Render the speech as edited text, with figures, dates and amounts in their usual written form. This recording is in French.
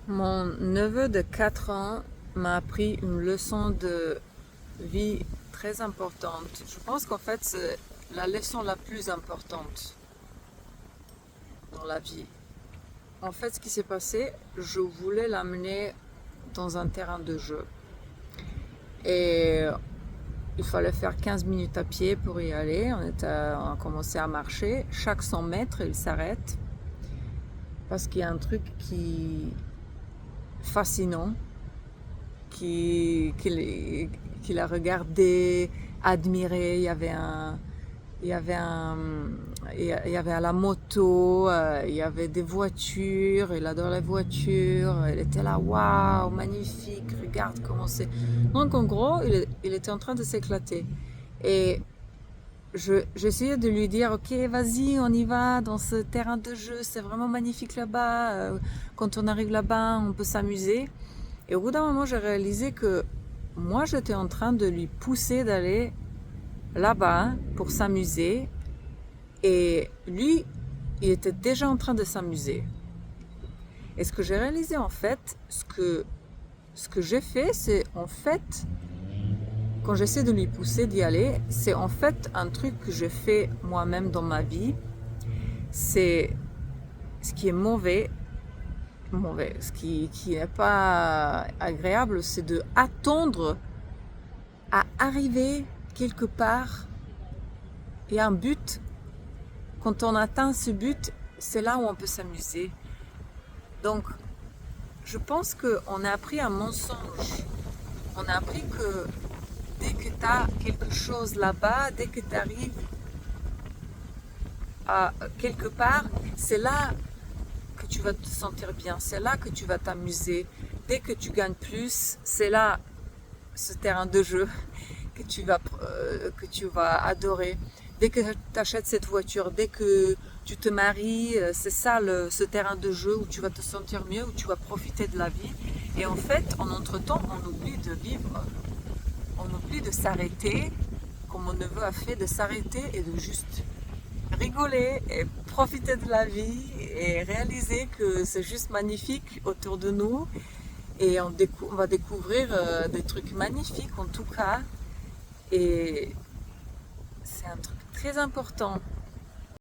Mon neveu de 4 ans m'a appris une leçon de vie très importante. Je pense qu'en fait, c'est la leçon la plus importante dans la vie. En fait, ce qui s'est passé, je voulais l'amener dans un terrain de jeu. Et il fallait faire 15 minutes à pied pour y aller. On a commencé à marcher. Chaque 100 mètres, il s'arrête parce qu'il y a un truc qui fascinant qu'il a regardé, admiré. Il y avait un, il y avait à la moto, il y avait des voitures. Il adore les voitures. Il était là, waouh, magnifique. Regarde comment c'est. Donc en gros, il était en train de s'éclater. Et j'essayais de lui dire, ok, vas-y, on y va dans ce terrain de jeu. C'est vraiment magnifique là-bas. Quand on arrive là-bas, on peut s'amuser. Et au bout d'un moment, j'ai réalisé que moi, j'étais en train de lui pousser d'aller là-bas pour s'amuser. Et lui, il était déjà en train de s'amuser. Et ce que j'ai réalisé, en fait, ce que j'ai fait, c'est en fait, quand j'essaie de lui pousser d'y aller, c'est en fait un truc que je fais moi-même dans ma vie. C'est ce qui est mauvais, qui n'est pas agréable, c'est de attendre à arriver quelque part et un but. Quand on atteint ce but, c'est là où on peut s'amuser. Donc, je pense qu'on a appris un mensonge. On a appris que dès que tu as quelque chose là-bas, dès que tu arrives à quelque part, c'est là que tu vas te sentir bien, c'est là que tu vas t'amuser. Dès que tu gagnes plus, c'est là ce terrain de jeu que tu vas adorer. Dès que tu achètes cette voiture, dès que tu te maries, c'est ça ce terrain de jeu où tu vas te sentir mieux, où tu vas profiter de la vie. Et en fait, en entre-temps, on oublie de vivre, on oublie de s'arrêter, comme mon neveu a fait, de s'arrêter et de juste rigoler et profiter de la vie et réaliser que c'est juste magnifique autour de nous. Et on va découvrir des trucs magnifiques en tout cas. Et c'est un truc très important.